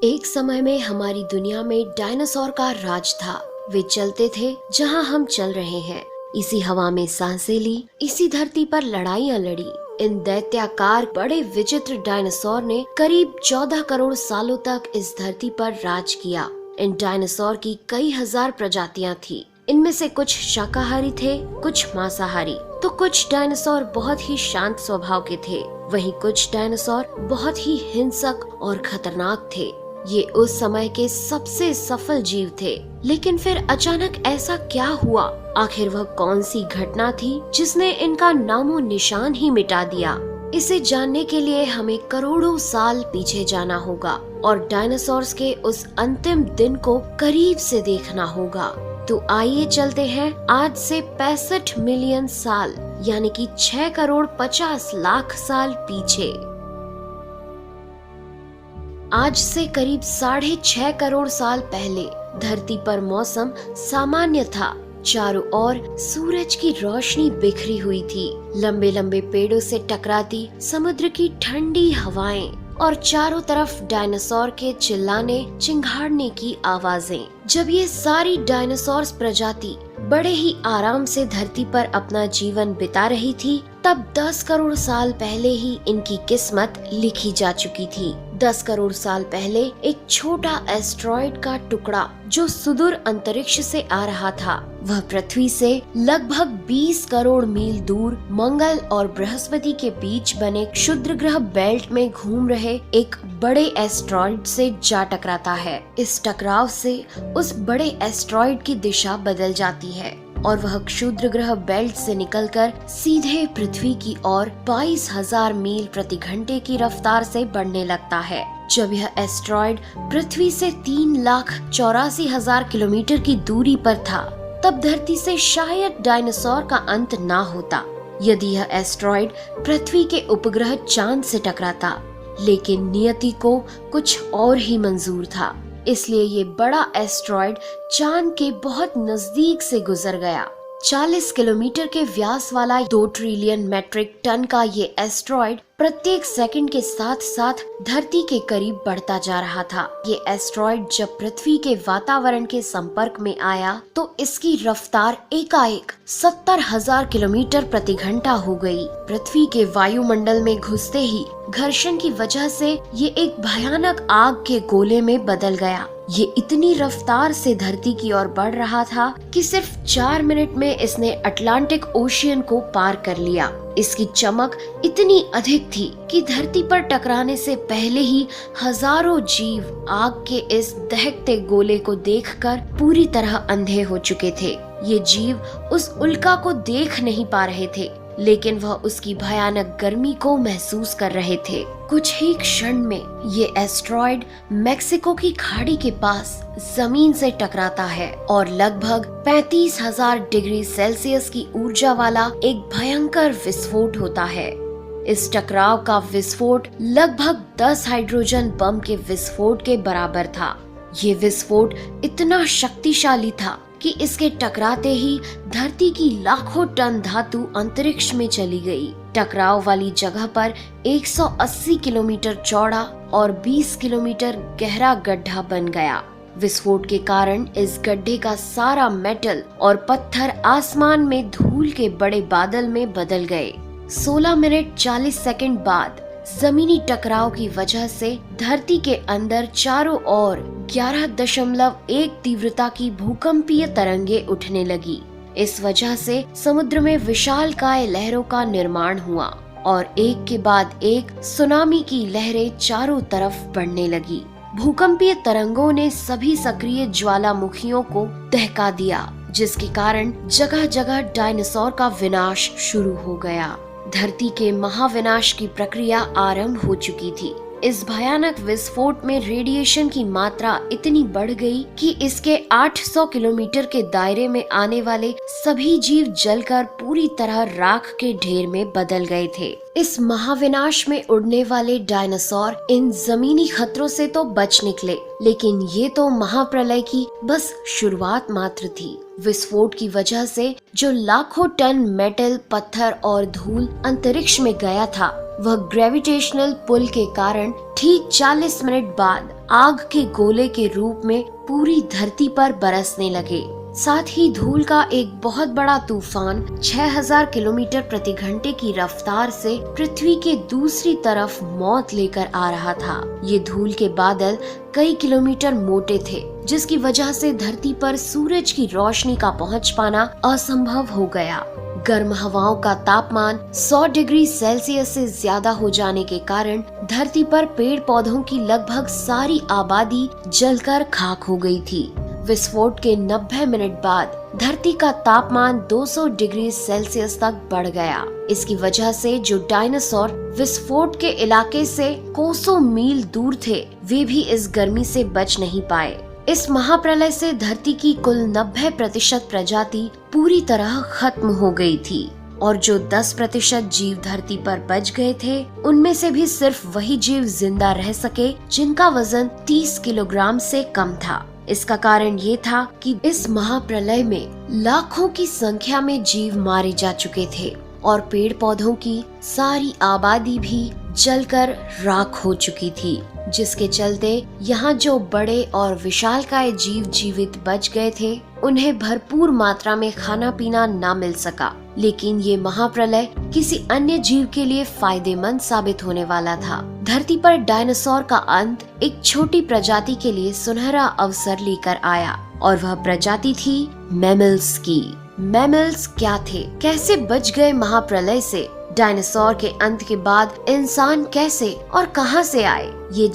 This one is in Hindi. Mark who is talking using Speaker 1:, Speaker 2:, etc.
Speaker 1: एक समय में हमारी दुनिया में डायनासोर का राज था। वे चलते थे जहां हम चल रहे हैं, इसी हवा में सांसें ली, इसी धरती पर लड़ाइयां लड़ी। इन दैत्याकार बड़े विचित्र डायनासोर ने करीब 14 करोड़ सालों तक इस धरती पर राज किया। इन डायनासोर की कई हजार प्रजातियां थी। इनमें से कुछ शाकाहारी थे, कुछ मांसाहारी, तो कुछ डायनासोर बहुत ही शांत स्वभाव के थे। वहीं कुछ डायनासोर बहुत ही हिंसक और खतरनाक थे। ये उस समय के सबसे सफल जीव थे। लेकिन फिर अचानक ऐसा क्या हुआ? आखिर वह कौन सी घटना थी जिसने इनका नामो निशान ही मिटा दिया? इसे जानने के लिए हमें करोड़ों साल पीछे जाना होगा और डायनासोर्स के उस अंतिम दिन को करीब से देखना होगा। तो आइए चलते हैं आज से 65 मिलियन साल यानी कि 6 करोड़ 50 लाख साल पीछे। आज से करीब 6.5 करोड़ साल पहले धरती पर मौसम सामान्य था। चारों ओर सूरज की रोशनी बिखरी हुई थी। लंबे लंबे पेड़ों से टकराती समुद्र की ठंडी हवाएं और चारों तरफ डायनासोर के चिल्लाने चिंघाड़ने की आवाजें। जब ये सारी डायनासोर प्रजाति बड़े ही आराम से धरती पर अपना जीवन बिता रही थी, तब 10 करोड़ साल पहले ही इनकी किस्मत लिखी जा चुकी थी। 10 करोड़ साल पहले एक छोटा एस्ट्रॉइड का टुकड़ा जो सुदूर अंतरिक्ष से आ रहा था, वह पृथ्वी से लगभग 20 करोड़ मील दूर मंगल और बृहस्पति के बीच बने क्षुद्र ग्रह बेल्ट में घूम रहे एक बड़े एस्ट्रॉइड से जा टकराता है। इस टकराव से उस बड़े एस्ट्रॉइड की दिशा बदल जाती है और वह क्षुद्र ग्रह बेल्ट से निकलकर सीधे पृथ्वी की ओर 22,000 मील प्रति घंटे की रफ्तार से बढ़ने लगता है। जब यह एस्ट्रॉइड पृथ्वी से 3,84,000 किलोमीटर की दूरी पर था, तब धरती से शायद डायनासोर का अंत ना होता यदि यह एस्ट्रॉइड पृथ्वी के उपग्रह चांद से टकराता। लेकिन नियति को कुछ और ही मंजूर था, इसलिए ये बड़ा एस्ट्रॉइड चांद के बहुत नजदीक से गुजर गया। 40 किलोमीटर के व्यास वाला 2 ट्रिलियन मेट्रिक टन का ये एस्ट्रॉइड प्रत्येक सेकंड के साथ साथ धरती के करीब बढ़ता जा रहा था। ये एस्ट्रॉइड जब पृथ्वी के वातावरण के संपर्क में आया तो इसकी रफ्तार एकाएक 70,000 किलोमीटर प्रति घंटा हो गई। पृथ्वी के वायुमंडल में घुसते ही घर्षण की वजह से ये एक भयानक आग के गोले में बदल गया। ये इतनी रफ्तार से धरती की ओर बढ़ रहा था कि सिर्फ 4 मिनट में इसने अटलांटिक ओशियन को पार कर लिया। इसकी चमक इतनी अधिक थी कि धरती पर टकराने से पहले ही हजारों जीव आग के इस दहकते गोले को देखकर पूरी तरह अंधे हो चुके थे। ये जीव उस उल्का को देख नहीं पा रहे थे, लेकिन वह उसकी भयानक गर्मी को महसूस कर रहे थे। कुछ ही क्षण में ये एस्ट्रॉइड मेक्सिको की खाड़ी के पास जमीन से टकराता है और लगभग 35,000 डिग्री सेल्सियस की ऊर्जा वाला एक भयंकर विस्फोट होता है। इस टकराव का विस्फोट लगभग 10 हाइड्रोजन बम के विस्फोट के बराबर था। ये विस्फोट इतना शक्तिशाली था कि इसके टकराते ही धरती की लाखों टन धातु अंतरिक्ष में चली गई। टकराव वाली जगह पर 180 किलोमीटर चौड़ा और 20 किलोमीटर गहरा गड्ढा बन गया। विस्फोट के कारण इस गड्ढे का सारा मेटल और पत्थर आसमान में धूल के बड़े बादल में बदल गए। 16 मिनट 40 सेकंड बाद जमीनी टकराव की वजह से धरती के अंदर चारों ओर 11.1 तीव्रता की भूकंपीय तरंगे उठने लगी। इस वजह से समुद्र में विशालकाय लहरों का निर्माण हुआ और एक के बाद एक सुनामी की लहरें चारों तरफ बढ़ने लगी। भूकंपीय तरंगों ने सभी सक्रिय ज्वालामुखियों को दहका दिया, जिसके कारण जगह जगह डायनासोर का विनाश शुरू हो गया। धरती के महाविनाश की प्रक्रिया आरंभ हो चुकी थी। इस भयानक विस्फोट में रेडिएशन की मात्रा इतनी बढ़ गई कि इसके 800 किलोमीटर के दायरे में आने वाले सभी जीव जलकर पूरी तरह राख के ढेर में बदल गए थे। इस महाविनाश में उड़ने वाले डायनासोर इन जमीनी खतरों से तो बच निकले, लेकिन ये तो महाप्रलय की बस शुरुआत मात्र थी। विस्फोट की वजह से जो लाखों टन मेटल, पत्थर और धूल अंतरिक्ष में गया था, वह ग्रेविटेशनल पुल के कारण ठीक 40 मिनट बाद आग के गोले के रूप में पूरी धरती पर बरसने लगे। साथ ही धूल का एक बहुत बड़ा तूफान 6000 किलोमीटर प्रति घंटे की रफ्तार से पृथ्वी के दूसरी तरफ मौत लेकर आ रहा था। ये धूल के बादल कई किलोमीटर मोटे थे, जिसकी वजह से धरती पर सूरज की रोशनी का पहुंच पाना असंभव हो गया। गर्म हवाओं का तापमान 100 डिग्री सेल्सियस से ज्यादा हो जाने के कारण धरती पर पेड़ पौधों की लगभग सारी आबादी जलकर खाक हो गई थी। विस्फोट के 90 मिनट बाद धरती का तापमान 200 डिग्री सेल्सियस तक बढ़ गया। इसकी वजह से जो डायनासोर विस्फोट के इलाके से कोसों मील दूर थे, वे भी इस गर्मी से बच नहीं पाए। इस महाप्रलय से धरती की कुल 90% प्रजाति पूरी तरह खत्म हो गई थी और जो 10% जीव धरती पर बच गए थे, उनमें से भी सिर्फ वही जीव जिंदा रह सके जिनका वजन 30 किलोग्राम से कम था। इसका कारण ये था कि इस महाप्रलय में लाखों की संख्या में जीव मारे जा चुके थे और पेड़ पौधों की सारी आबादी भी जलकर राख हो चुकी थी, जिसके चलते यहाँ जो बड़े और विशालकाय जीव जीवित बच गए थे, उन्हें भरपूर मात्रा में खाना पीना ना मिल सका। लेकिन ये महाप्रलय किसी अन्य जीव के लिए फायदेमंद साबित होने वाला था। धरती पर डायनासोर का अंत एक छोटी प्रजाति के लिए सुनहरा अवसर लेकर आया और वह प्रजाति थी मैमल्स की। मैमल्स क्या थे, कैसे बच गए महाप्रलय से? डायनासोर के अंत के बाद इंसान कैसे और कहां से आए, ये